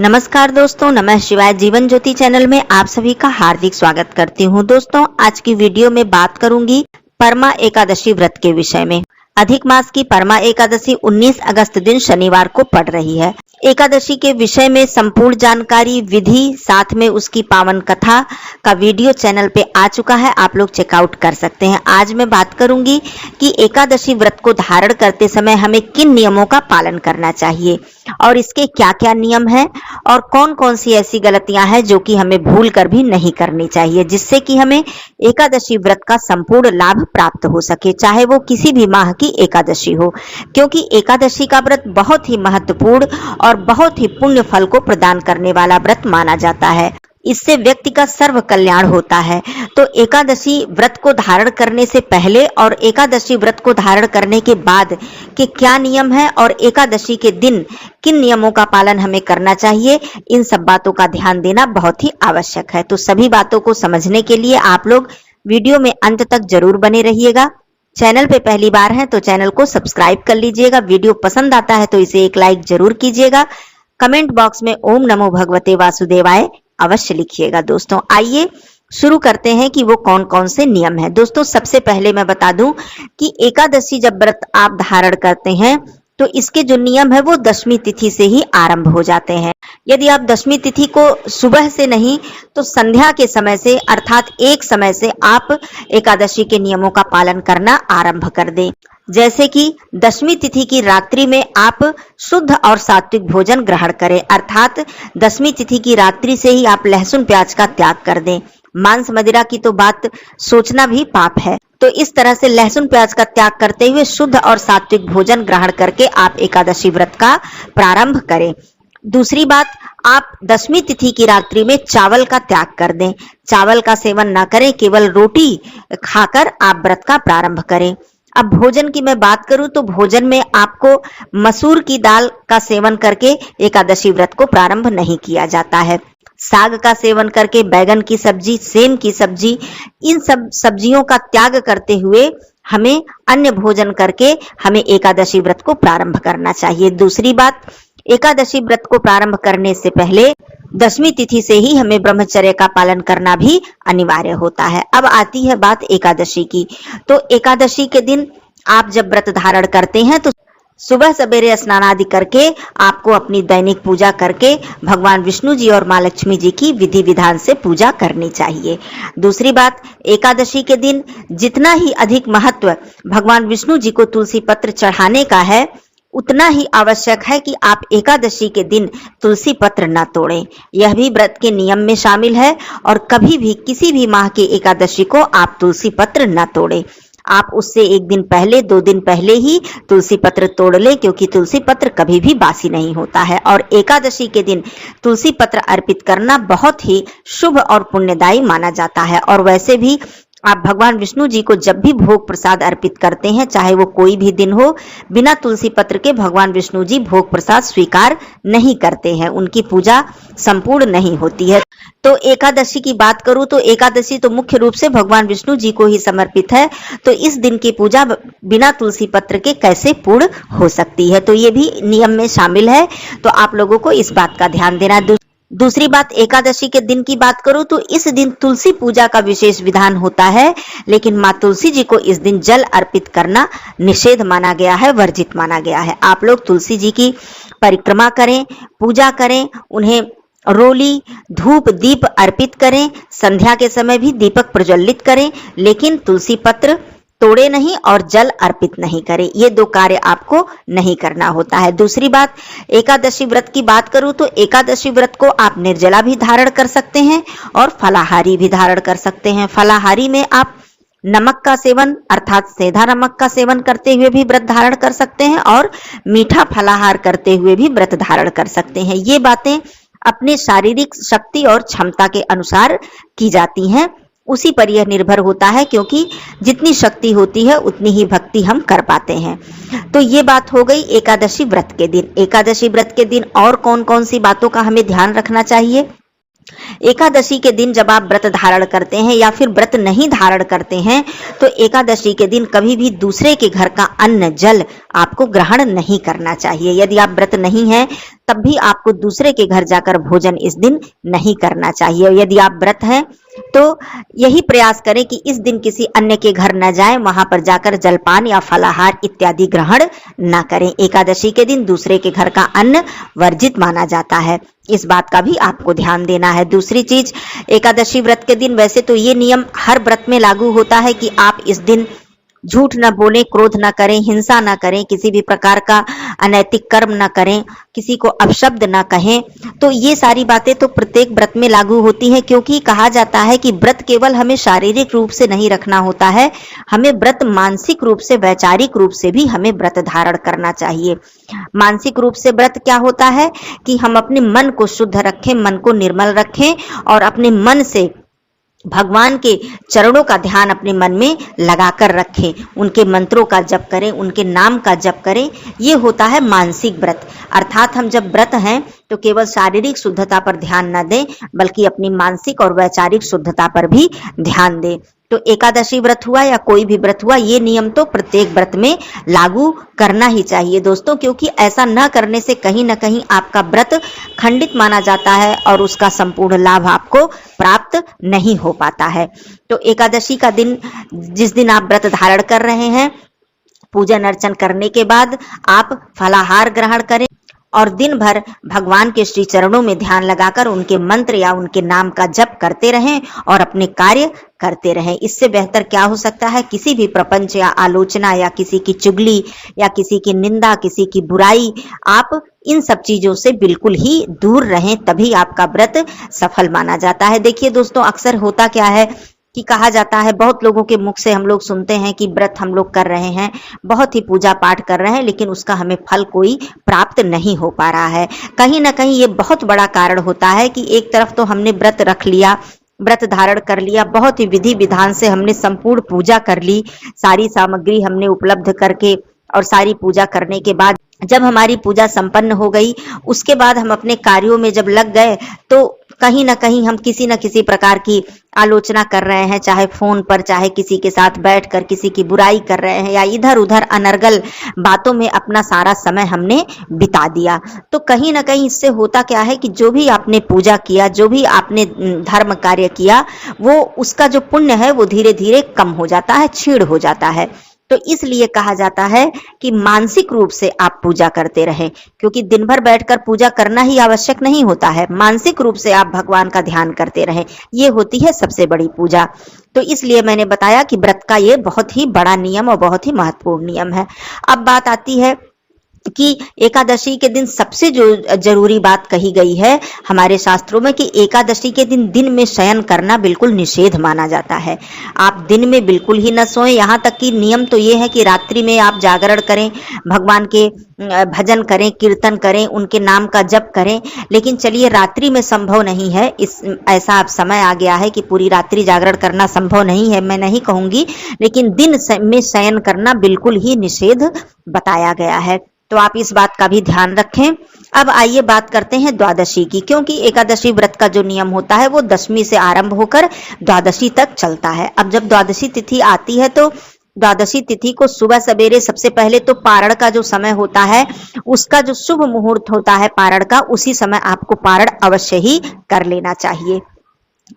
नमस्कार दोस्तों, नमः शिवाय। जीवन ज्योति चैनल में आप सभी का हार्दिक स्वागत करती हूं। दोस्तों, आज की वीडियो में बात करूंगी परमा एकादशी व्रत के विषय में। अधिक मास की परमा एकादशी 19 अगस्त दिन शनिवार को पड़ रही है। एकादशी के विषय में संपूर्ण जानकारी, विधि, साथ में उसकी पावन कथा का वीडियो चैनल पे आ चुका है, आप लोग चेकआउट कर सकते हैं। आज मैं बात करूंगी कि एकादशी व्रत को धारण करते समय हमें किन नियमों का पालन करना चाहिए और इसके क्या क्या नियम हैं और कौन कौन सी ऐसी गलतियां हैं जो कि हमें भूल कर भी नहीं करनी चाहिए, जिससे कि हमें एकादशी व्रत का संपूर्ण लाभ प्राप्त हो सके, चाहे वो किसी भी माह की एकादशी हो। क्योंकि एकादशी का व्रत बहुत ही महत्वपूर्ण और बहुत ही पुण्य फल को प्रदान करने वाला व्रत माना जाता है। इससे व्यक्ति का सर्व कल्याण होता है। तो एकादशी व्रत को धारण करने से पहले और एकादशी व्रत को धारण करने के बाद के क्या नियम है और एकादशी के दिन किन नियमों का पालन हमें करना चाहिए, इन सब बातों का ध्यान देना बहुत ही आवश्यक है। तो सभी बातों को समझने के लिए आप लोग वीडियो में अंत तक जरूर बने रहिएगा। चैनल पे पहली बार हैं तो चैनल को सब्सक्राइब कर लीजिएगा। वीडियो पसंद आता है तो इसे एक लाइक जरूर कीजिएगा। कमेंट बॉक्स में ओम नमो भगवते वासुदेवाय अवश्य लिखिएगा। दोस्तों, आइए शुरू करते हैं कि वो कौन कौन से नियम हैं। दोस्तों, सबसे पहले मैं बता दूं कि एकादशी जब व्रत आप धारण करते हैं तो इसके जो नियम है वो दशमी तिथि से ही आरंभ हो जाते हैं। यदि आप दशमी तिथि को सुबह से नहीं तो संध्या के समय से, अर्थात एक समय से आप एकादशी के नियमों का पालन करना आरंभ कर दें। जैसे कि दशमी तिथि की रात्रि में आप शुद्ध और सात्विक भोजन ग्रहण करें, अर्थात दशमी तिथि की रात्रि से ही आप लहसुन प्याज का त्याग कर दें। मांस मदिरा की तो बात सोचना भी पाप है। तो इस तरह से लहसुन प्याज का त्याग करते हुए शुद्ध और सात्विक भोजन ग्रहण करके आप एकादशी व्रत का प्रारंभ करें। दूसरी बात, आप दशमी तिथि की रात्रि में चावल का त्याग कर दें। चावल का सेवन ना करें, केवल रोटी खाकर आप व्रत का प्रारंभ करें। अब भोजन की मैं बात करूं तो भोजन में आपको मसूर की दाल का सेवन करके एकादशी व्रत को प्रारंभ नहीं किया जाता है। साग का सेवन करके, बैगन की सब्जी, सेम की सब्जी, इन सब सब्जियों का त्याग करते हुए हमें अन्य भोजन करके हमें एकादशी व्रत को प्रारंभ करना चाहिए। दूसरी बात, एकादशी व्रत को प्रारंभ करने से पहले दशमी तिथि से ही हमें ब्रह्मचर्य का पालन करना भी अनिवार्य होता है। अब आती है बात एकादशी की। तो एकादशी के दिन आप जब व्रत धारण करते हैं तो सुबह सवेरे स्नान आदि करके आपको अपनी दैनिक पूजा करके भगवान विष्णु जी और माँ लक्ष्मी जी की विधि विधान से पूजा करनी चाहिए। दूसरी बात, एकादशी के दिन जितना ही अधिक महत्व भगवान विष्णु जी को तुलसी पत्र चढ़ाने का है, उतना ही आवश्यक है कि आप एकादशी के दिन तुलसी पत्र न तोड़ें। यह भी व्रत के नियम में शामिल है और कभी भी किसी भी माह की एकादशी को आप तुलसी पत्र न तोड़ें। आप उससे एक दिन पहले, 2 दिन पहले ही तुलसी पत्र तोड़ लें, क्योंकि तुलसी पत्र कभी भी बासी नहीं होता है और एकादशी के दिन तुलसी पत्र अर्पित करना बहुत ही शुभ और पुण्यदायी माना जाता है। और वैसे भी आप भगवान विष्णु जी को जब भी भोग प्रसाद अर्पित करते हैं, चाहे वो कोई भी दिन हो, बिना तुलसी पत्र के भगवान विष्णु जी भोग प्रसाद स्वीकार नहीं करते हैं, उनकी पूजा संपूर्ण नहीं होती है। तो एकादशी की बात करूं तो एकादशी तो मुख्य रूप से भगवान विष्णु जी को ही समर्पित है, तो इस दिन की पूजा बिना तुलसी पत्र के कैसे पूर्ण हो सकती है, तो ये भी नियम में शामिल है। तो आप लोगों को इस बात का ध्यान देना है। दूसरी बात, एकादशी के दिन की बात करूं तो इस दिन तुलसी पूजा का विशेष विधान होता है, लेकिन माँ तुलसी जी को इस दिन जल अर्पित करना निषेध माना गया है, वर्जित माना गया है। आप लोग तुलसी जी की परिक्रमा करें, पूजा करें, उन्हें रोली, धूप, दीप अर्पित करें, संध्या के समय भी दीपक प्रज्वलित करें, लेकिन तुलसी पत्र तोड़े नहीं और जल अर्पित नहीं करें। ये 2 कार्य आपको नहीं करना होता है। दूसरी बात, एकादशी व्रत की बात करूं तो एकादशी व्रत को आप निर्जला भी धारण कर सकते हैं और फलाहारी भी धारण कर सकते हैं। फलाहारी में आप नमक का सेवन, अर्थात सेंधा नमक का सेवन करते हुए भी व्रत धारण कर सकते हैं और मीठा फलाहार करते हुए भी व्रत धारण कर सकते हैं। ये बातें अपने शारीरिक शक्ति और क्षमता के अनुसार की जाती हैं, उसी पर यह निर्भर होता है, क्योंकि जितनी शक्ति होती है उतनी ही भक्ति हम कर पाते हैं। तो ये बात हो गई एकादशी व्रत के दिन। एकादशी व्रत के दिन और कौन कौन सी बातों का हमें ध्यान रखना चाहिए। एकादशी के दिन जब आप व्रत धारण करते हैं या फिर व्रत नहीं धारण करते हैं तो एकादशी के दिन कभी भी दूसरे के घर का अन्न जल आपको ग्रहण नहीं करना चाहिए। यदि आप व्रत नहीं है तब भी आपको दूसरे के घर जाकर भोजन इस दिन नहीं करना चाहिए। यदि आप व्रत हैं तो यही प्रयास करें कि इस दिन किसी अन्य के घर न जाएं, वहां पर जाकर जलपान या फलाहार इत्यादि ग्रहण न करें। एकादशी के दिन दूसरे के घर का अन्न वर्जित माना जाता है, इस बात का भी आपको ध्यान देना है। दूसरी चीज, एकादशी व्रत के दिन वैसे तो ये नियम हर व्रत में लागू होता है कि आप इस दिन झूठ न बोलें, क्रोध न करें, हिंसा न करें, किसी भी प्रकार का अनैतिक कर्म न करें, किसी को अपशब्द न कहें। तो ये सारी बातें तो प्रत्येक व्रत में लागू होती हैं, क्योंकि कहा जाता है कि व्रत केवल हमें शारीरिक रूप से नहीं रखना होता है, हमें व्रत मानसिक रूप से, वैचारिक रूप से भी हमें व्रत धारण करना चाहिए। मानसिक रूप से व्रत क्या होता है कि हम अपने मन को शुद्ध रखें, मन को निर्मल रखें और अपने मन से भगवान के चरणों का ध्यान अपने मन में लगाकर रखें, उनके मंत्रों का जप करें, उनके नाम का जप करें। ये होता है मानसिक व्रत। अर्थात हम जब व्रत हैं तो केवल शारीरिक शुद्धता पर ध्यान न दें, बल्कि अपनी मानसिक और वैचारिक शुद्धता पर भी ध्यान दें। तो एकादशी व्रत हुआ या कोई भी व्रत हुआ, ये नियम तो प्रत्येक व्रत में लागू करना ही चाहिए दोस्तों, क्योंकि ऐसा न करने से कहीं न कहीं आपका व्रत खंडित माना जाता है और उसका संपूर्ण लाभ आपको प्राप्त नहीं हो पाता है। तो एकादशी का दिन, जिस दिन आप व्रत धारण कर रहे हैं, पूजन अर्चन करने के बाद आप फलाहार ग्रहण करें और दिन भर भगवान के श्री चरणों में ध्यान लगाकर उनके मंत्र या उनके नाम का जप करते रहें और अपने कार्य करते रहें। इससे बेहतर क्या हो सकता है? किसी भी प्रपंच या आलोचना या किसी की चुगली या किसी की निंदा, किसी की बुराई, आप इन सब चीजों से बिल्कुल ही दूर रहें, तभी आपका व्रत सफल माना जाता है। देखिए दोस्तों, अक्सर होता क्या है कि कहा जाता है, बहुत लोगों के मुख से हम लोग सुनते हैं कि व्रत हम लोग कर रहे हैं, बहुत ही पूजा पाठ कर रहे हैं, लेकिन उसका हमें फल कोई प्राप्त नहीं हो पा रहा है। कहीं ना कहीं ये बहुत बड़ा कारण होता है कि एक तरफ तो हमने व्रत रख लिया, व्रत धारण कर लिया, बहुत ही विधि विधान से हमने संपूर्ण पूजा कर ली, सारी सामग्री हमने उपलब्ध करके और सारी पूजा करने के बाद जब हमारी पूजा संपन्न हो गई, उसके बाद हम अपने कार्यों में जब लग गए तो कहीं ना कहीं हम किसी न किसी प्रकार की आलोचना कर रहे हैं, चाहे फोन पर, चाहे किसी के साथ बैठकर किसी की बुराई कर रहे हैं, या इधर उधर अनर्गल बातों में अपना सारा समय हमने बिता दिया। तो कहीं ना कहीं इससे होता क्या है कि जो भी आपने पूजा किया, जो भी आपने धर्म कार्य किया, वो उसका जो पुण्य है वो धीरे धीरे कम हो जाता है, क्षीण हो जाता है। तो इसलिए कहा जाता है कि मानसिक रूप से आप पूजा करते रहें, क्योंकि दिन भर बैठकर पूजा करना ही आवश्यक नहीं होता है, मानसिक रूप से आप भगवान का ध्यान करते रहें, ये होती है सबसे बड़ी पूजा। तो इसलिए मैंने बताया कि व्रत का ये बहुत ही बड़ा नियम और बहुत ही महत्वपूर्ण नियम है। अब बात आती है कि एकादशी के दिन सबसे जो जरूरी बात कही गई है हमारे शास्त्रों में कि एकादशी के दिन में शयन करना बिल्कुल निषेध माना जाता है। आप दिन में बिल्कुल ही न सोएं, यहाँ तक कि नियम तो ये है कि रात्रि में आप जागरण करें, भगवान के भजन करें, कीर्तन करें, उनके नाम का जप करें। लेकिन चलिए, रात्रि में संभव नहीं है, इस ऐसा अब समय आ गया है कि पूरी रात्रि जागरण करना संभव नहीं है, मैं नहीं कहूंगी, लेकिन दिन में शयन करना बिल्कुल ही निषेध बताया गया है। तो आप इस बात का भी ध्यान रखें। अब आइए बात करते हैं द्वादशी की, क्योंकि एकादशी व्रत का जो नियम होता है वो दशमी से आरंभ होकर द्वादशी तक चलता है। अब जब द्वादशी तिथि आती है तो द्वादशी तिथि को सुबह सवेरे सबसे पहले तो पारण का जो समय होता है, उसका जो शुभ मुहूर्त होता है पारण का, उसी समय आपको पारण अवश्य ही कर लेना चाहिए।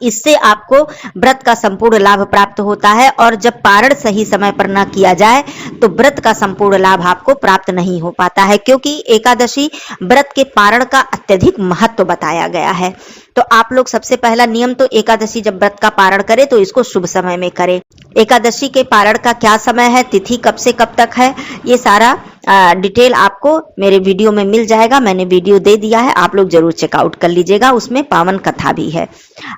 इससे आपको व्रत का संपूर्ण लाभ प्राप्त होता है, और जब पारण सही समय पर न किया जाए तो व्रत का संपूर्ण लाभ आपको प्राप्त नहीं हो पाता है, क्योंकि एकादशी व्रत के पारण का अत्यधिक महत्व बताया गया है। तो आप लोग सबसे पहला नियम तो एकादशी जब व्रत का पारण करें तो इसको शुभ समय में करें। एकादशी के पारण का क्या समय है, तिथि कब से कब तक है, ये सारा डिटेल आपको मेरे वीडियो में मिल जाएगा। मैंने वीडियो दे दिया है, आप लोग जरूर चेकआउट कर लीजिएगा, उसमें पावन कथा भी है।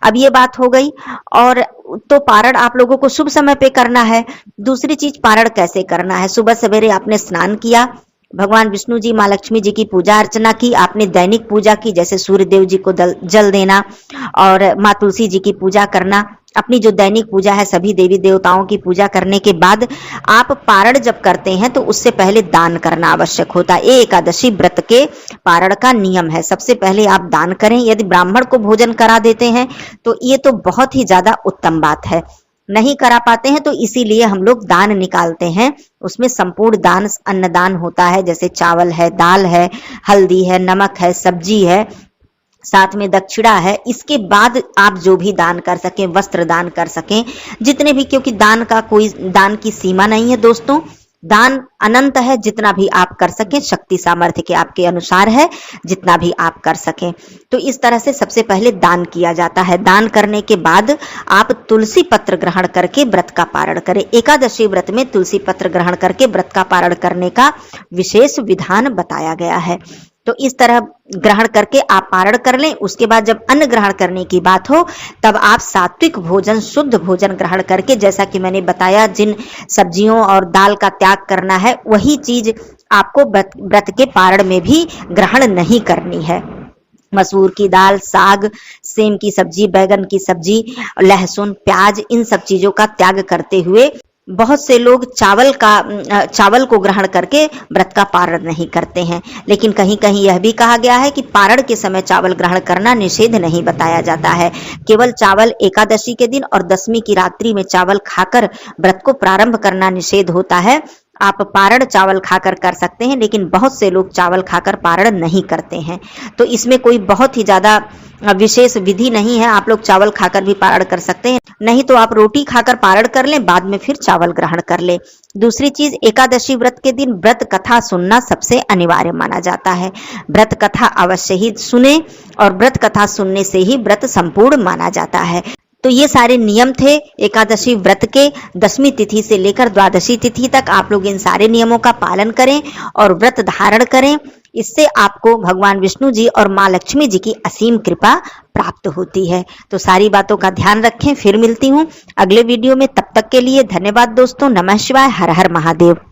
अब ये बात हो गई, और तो पारण आप लोगों को शुभ समय पे करना है। दूसरी चीज, पारण कैसे करना है? सुबह सवेरे आपने स्नान किया, भगवान विष्णु जी, माँ लक्ष्मी जी की पूजा अर्चना की, आपने दैनिक पूजा की, जैसे सूर्य देव जी को जल देना और माँ तुलसी जी की पूजा करना, अपनी जो दैनिक पूजा है सभी देवी देवताओं की पूजा करने के बाद आप पारण जब करते हैं तो उससे पहले दान करना आवश्यक होता है। ये एकादशी व्रत के पारण का नियम है, सबसे पहले आप दान करें। यदि ब्राह्मण को भोजन करा देते हैं तो ये तो बहुत ही ज्यादा उत्तम बात है। नहीं करा पाते हैं तो इसीलिए हम लोग दान निकालते हैं। उसमें संपूर्ण दान अन्नदान होता है, जैसे चावल है, दाल है, हल्दी है, नमक है, सब्जी है, साथ में दक्षिणा है। इसके बाद आप जो भी दान कर सकें, वस्त्र दान कर सकें, जितने भी, क्योंकि दान की सीमा नहीं है दोस्तों, दान अनंत है। जितना भी आप कर सकें, शक्ति सामर्थ्य के आपके अनुसार है, जितना भी आप कर सकें। तो इस तरह से सबसे पहले दान किया जाता है। दान करने के बाद आप तुलसी पत्र ग्रहण करके व्रत का पारण करें। एकादशी व्रत में तुलसी पत्र ग्रहण करके व्रत का पारण करने का विशेष विधान बताया गया है। तो इस तरह ग्रहण करके आप पारण कर लें। उसके बाद जब अन्न ग्रहण करने की बात हो, तब आप सात्विक भोजन, शुद्ध भोजन ग्रहण करके, जैसा कि मैंने बताया, जिन सब्जियों और दाल का त्याग करना है, वही चीज आपको व्रत के पारण में भी ग्रहण नहीं करनी है। मसूर की दाल, साग, सेम की सब्जी, बैगन की सब्जी, लहसुन, प्याज, इन सब चीजों का त्याग करते हुए बहुत से लोग चावल को ग्रहण करके व्रत का पारण नहीं करते हैं। लेकिन कहीं कहीं यह भी कहा गया है कि पारण के समय चावल ग्रहण करना निषेध नहीं बताया जाता है। केवल चावल एकादशी के दिन और दशमी की रात्रि में चावल खाकर व्रत को प्रारंभ करना निषेध होता है। आप पारण चावल खाकर कर सकते हैं, लेकिन बहुत से लोग चावल खाकर पारण नहीं करते हैं। तो इसमें कोई बहुत ही ज्यादा विशेष विधि नहीं है। आप लोग चावल खाकर भी पारण कर सकते हैं, नहीं तो आप रोटी खाकर पारण कर लें, बाद में फिर चावल ग्रहण कर लें। दूसरी चीज, एकादशी व्रत के दिन व्रत कथा सुनना सबसे अनिवार्य माना जाता है। व्रत कथा अवश्य ही सुने, और व्रत कथा सुनने से ही व्रत संपूर्ण माना जाता है। तो ये सारे नियम थे एकादशी व्रत के। दशमी तिथि से लेकर द्वादशी तिथि तक आप लोग इन सारे नियमों का पालन करें और व्रत धारण करें। इससे आपको भगवान विष्णु जी और माँ लक्ष्मी जी की असीम कृपा प्राप्त होती है। तो सारी बातों का ध्यान रखें। फिर मिलती हूँ अगले वीडियो में। तब तक के लिए धन्यवाद दोस्तों। नमः शिवाय। हर हर महादेव।